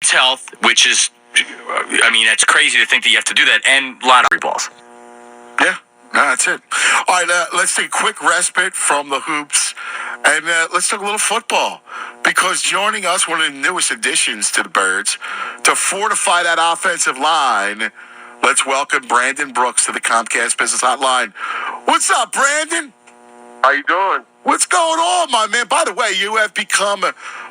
health, which is, I mean, that's crazy to think that you have to do that, and a lot of balls. Yeah, no, that's it. All right, let's take a quick respite from the hoops, and let's talk a little football. Because joining us, one of the newest additions to the Birds, to fortify that offensive line, let's welcome Brandon Brooks to the Comcast Business Hotline. What's up, Brandon? How you doing? What's going on, my man? By the way, you have become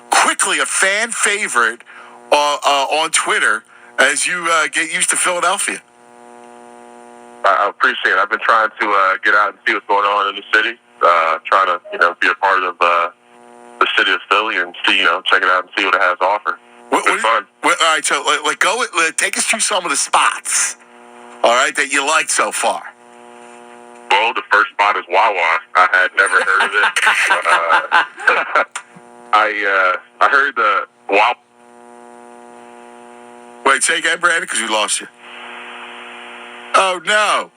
quickly a fan favorite on Twitter as you get used to Philadelphia. I appreciate it. I've been trying to get out and see what's going on in the city. Trying to, be a part of the city of Philly and see, check it out and see what it has to offer. It's fun. All right, so take us through some of the spots, all right, that you like so far. Well, the first spot is Wawa. I had never heard of it. I heard the Wawa. Wait, say again, Brandon, because we lost you. Oh, no.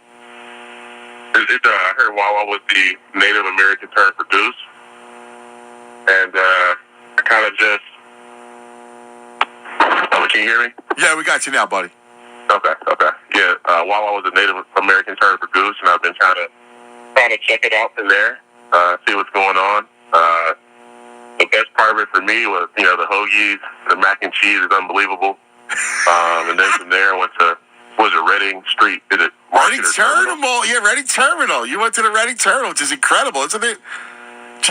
I heard Wawa was the Native American term for goose. And I kind of just... Can you hear me? Yeah, we got you now, buddy. Okay. Yeah, Wawa was a Native American term for goose, and I've been trying to check it out from there, see what's going on. The best part of it for me was, the hoagies, the mac and cheese is unbelievable. And then from there, I went to, Reading Street? Is it Reading Terminal? Yeah, Reading Terminal. You went to the Reading Terminal, which is incredible, isn't it? I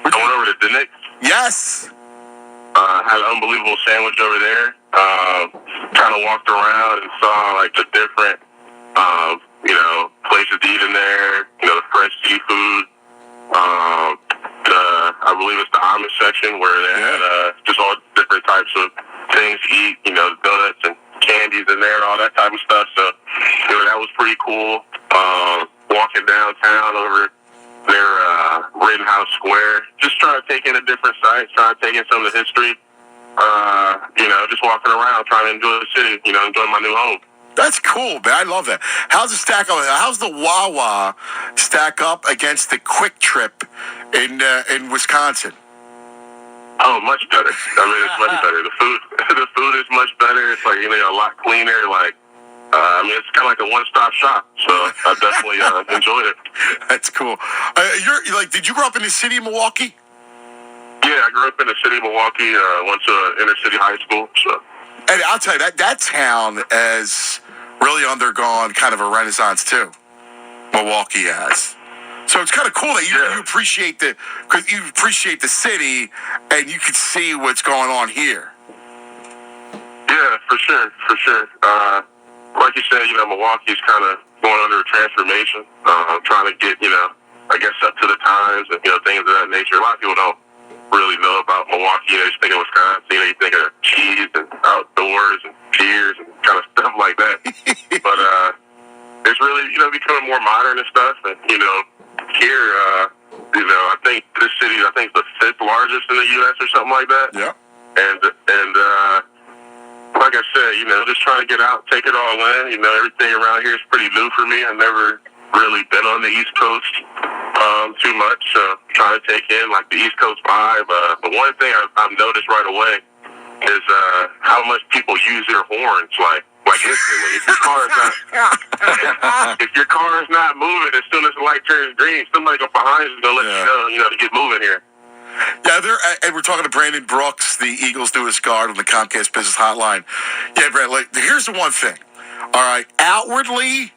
went over to Dinex. Yes. Had an unbelievable sandwich over there. Kind of walked around and saw the different, places to eat in there. The fresh seafood. I believe it's the Amish section where they had just all different types of things to eat. The donuts and candies in there and all that type of stuff. So that was pretty cool. Walking downtown over their Rittenhouse Square, just trying to take in a different sites, trying to take in some of the history. Just walking around, trying to enjoy the city. Enjoy my new home. That's cool, man. I love that. How's the stack up? How's the Wawa stack up against the Quick Trip in Wisconsin? Oh, much better. It's much better. The food is much better. It's a lot cleaner. It's kind of like a one-stop shop. So I definitely enjoyed it. That's cool. Did you grow up in the city of Milwaukee? Yeah, I grew up in the city of Milwaukee. Went to inner city high school. So. And I'll tell you, that town has really undergone kind of a renaissance too. Milwaukee has. So it's kind of cool that you appreciate the city, and you can see what's going on here. Yeah, for sure. Like you said, Milwaukee's kind of going under a transformation. Trying to get, up to the times and things of that nature. A lot of people don't really know about Milwaukee. They just think of Wisconsin. You think of cheese and outdoors and beers and kind of stuff like that. But it's really, becoming more modern and stuff. And, here, I think this city, is the 5th largest in the U.S. or something like that. Yeah. And like I said, just trying to get out, take it all in. Everything around here is pretty new for me. I've never really been on the East Coast too much, so trying to take in the East Coast vibe. But one thing I've noticed right away is how much people use their horns instantly. If your car is not moving as soon as the light turns green, somebody go behind you is gonna let you know, to get moving here. Yeah, and we're talking to Brandon Brooks, the Eagles' newest guard on the Comcast Business Hotline. Yeah, Brandon, here's the one thing. All right, outwardly,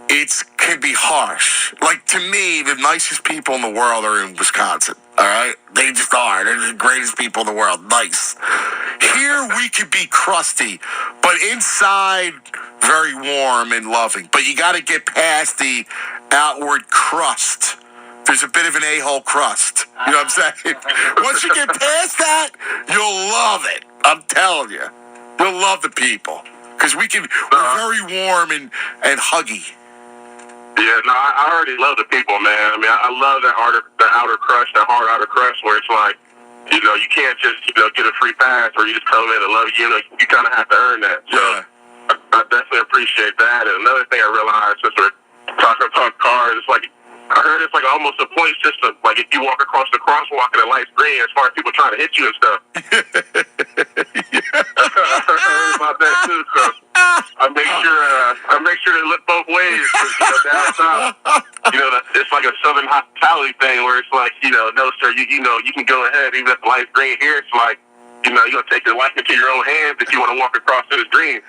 it can be harsh. To me, the nicest people in the world are in Wisconsin. All right? They just are. They're the greatest people in the world. Nice. Here, we could be crusty, but inside, very warm and loving. But you got to get past the outward crust. There's a bit of an a-hole crust. You know what I'm saying? Once you get past that, you'll love it. I'm telling you. You'll love the people. Because we're very warm and huggy. Yeah, no, I already love the people, man. I love that outer crust, that hard outer crust where it's you can't just, get a free pass or you just come in and love you. You kind of have to earn that. So I definitely appreciate that. And another thing I realized, since we're talking about cars, it's I heard it's like almost a point system. Like if you walk across the crosswalk and the light's green, as far as people trying to hit you and stuff. I heard about that too. So I make sure to look both ways. 'Cause, down south, it's like a southern hospitality thing where it's like, no sir, you can go ahead even if the light's green. Here it's like, you're gonna take your life into your own hands if you want to walk across to the green.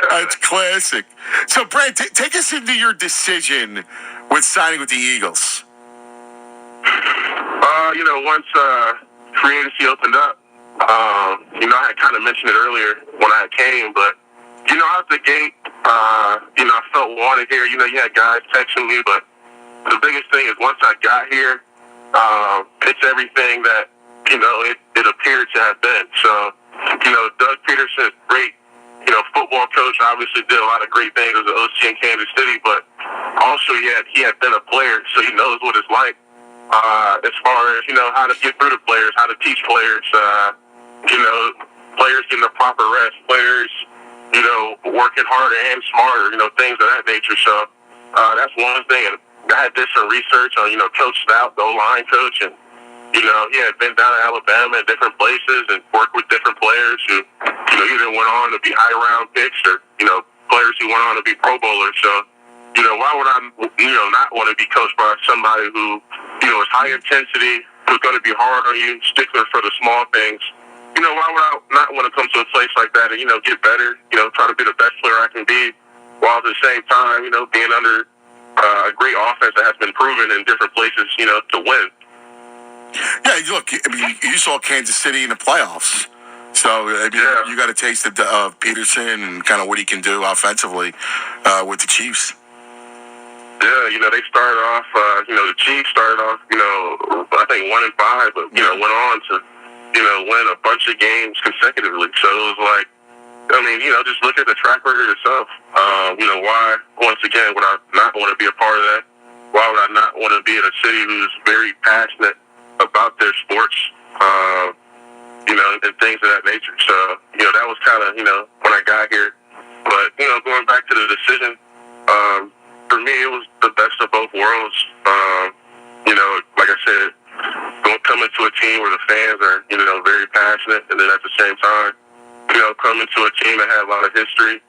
That's classic. So, Brad, take us into your decision with signing with the Eagles. Once free agency opened up, I had kind of mentioned it earlier when I came, but out the gate, I felt wanted here. You had guys texting me, but the biggest thing is once I got here, it's everything that it appeared to have been. So, Doug Peterson, great, football coach, obviously did a lot of great things as an OC in Kansas City, but also he had been a player, so he knows what it's like. As far as, how to get through the players, how to teach players, players getting the proper rest, players, working harder and smarter, things of that nature. So, that's one thing. And I had did some research on, Coach Stout, the O-line coach, and, he had been down to Alabama in different places and worked with different players who, either went on to be high-round picks or, players who went on to be Pro Bowlers. So, why would I, not want to be coached by somebody who, is high intensity, who's going to be hard on you, stickler for the small things? Why would I not want to come to a place like that and, get better, try to be the best player I can be, while at the same time, being under a great offense that has been proven in different places, to win. Yeah, look, you saw Kansas City in the playoffs. So, you got a taste of Peterson and kind of what he can do offensively with the Chiefs. Yeah, they started off, the Chiefs started off, I think 1-5, but, went on to, win a bunch of games consecutively. So it was like, just look at the track record itself. Why, once again, would I not want to be a part of that? Why would I not want to be in a city who's very passionate about their sports, and things of that nature? So, that was kind of, when I got here. But, going back to the decision, for me, it was the best of both worlds. Like I said, coming to a team where the fans are, very passionate, and then at the same time, coming to a team that had a lot of history,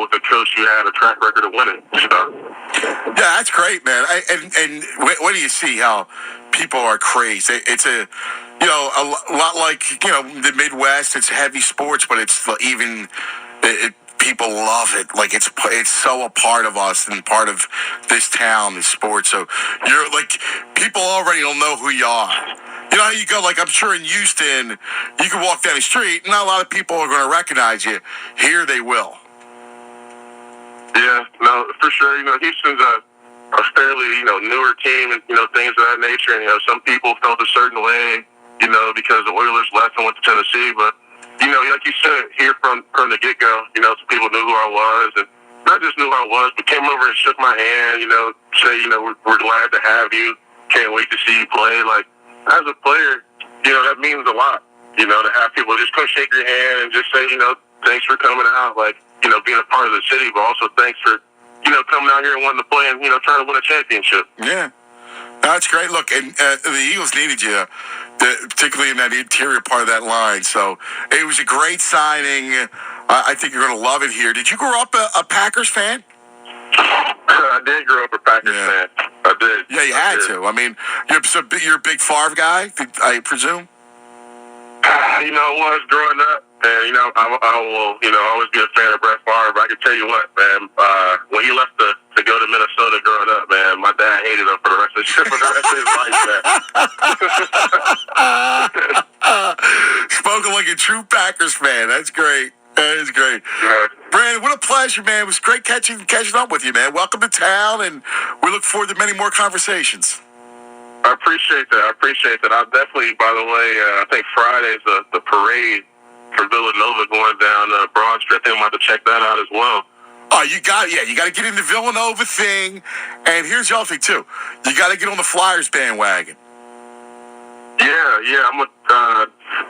with a coach who had a track record of winning. So. Yeah, that's great, man. And what do you see how people are crazy? It's a lot like, the Midwest. It's heavy sports, but it's even, people love it. Like it's so a part of us and part of this town, this sport. So you're like, people already don't know who you are. You know how you go, like I'm sure in Houston, you can walk down the street, not a lot of people are going to recognize you. Here they will. Yeah, no, for sure. Houston's a fairly, newer team and, things of that nature. And, some people felt a certain way, because the Oilers left and went to Tennessee. But, like you said, here from the get-go, some people knew who I was. And not just knew who I was, but came over and shook my hand, say, we're glad to have you. Can't wait to see you play. Like, as a player, that means a lot, to have people just come shake your hand and just say, thanks for coming out. Like, being a part of the city, but also thanks for, coming out here and wanting to play and, trying to win a championship. Yeah. That's great. Look, and the Eagles needed you, particularly in that interior part of that line. So it was a great signing. I think you're going to love it here. Did you grow up a Packers fan? I did grow up a Packers fan. I did. Yeah, you had to. You're a big Favre guy, I presume? I was growing up, and, I will, always be a fan of Brett Favre. But I can tell you what, man, when he left to go to Minnesota growing up, man, my dad hated him for the rest of his life, man. Spoken like a true Packers fan. That's great. That is great. Yeah. Brandon, what a pleasure, man. It was great catching up with you, man. Welcome to town, and we look forward to many more conversations. I appreciate that. I'll definitely, by the way, I think Friday's the parade for Villanova going down Broad Street. I think I'm going to have to check that out as well. Oh, you got to get in the Villanova thing. And here's the other thing, too. You got to get on the Flyers bandwagon. Yeah.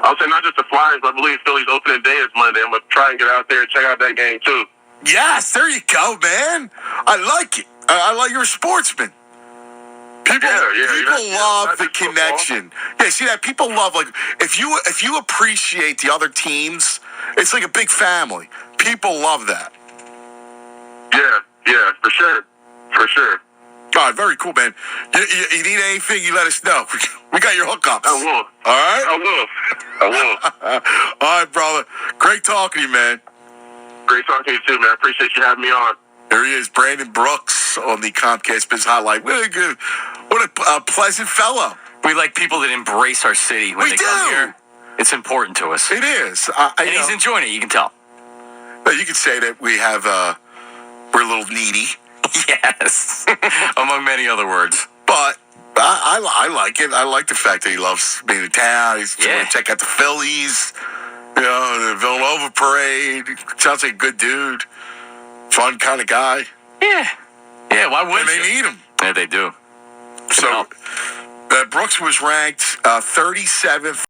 I'll say not just the Flyers, but I believe Philly's opening day is Monday. I'm going to try and get out there and check out that game, too. Yes, there you go, man. I like it. I like you're a sportsman. People love not the just football. connection. Yeah, see that people love like if you appreciate the other teams, it's like a big family. People love that. Yeah, for sure. All right, very cool, man. You need anything, you let us know. We got your hookups. I will. All right? I will. All right, brother. Great talking to you, man. Great talking to you too, man. I appreciate you having me on. There he is, Brandon Brooks on the Comcast Biz Hotline. What a pleasant fellow. We like people that embrace our city when We they do. come here. It's important to us. It is. And he's enjoying it, you can tell. You could say that we're a little needy. Yes. Among many other words. But I like it. I like the fact that he loves being in town. He's going to check out the Phillies, the Villanova parade. Sounds like a good dude. Fun kind of guy. Yeah. Yeah, why wouldn't And they need him. Yeah, they do. So Brooks was ranked 37th.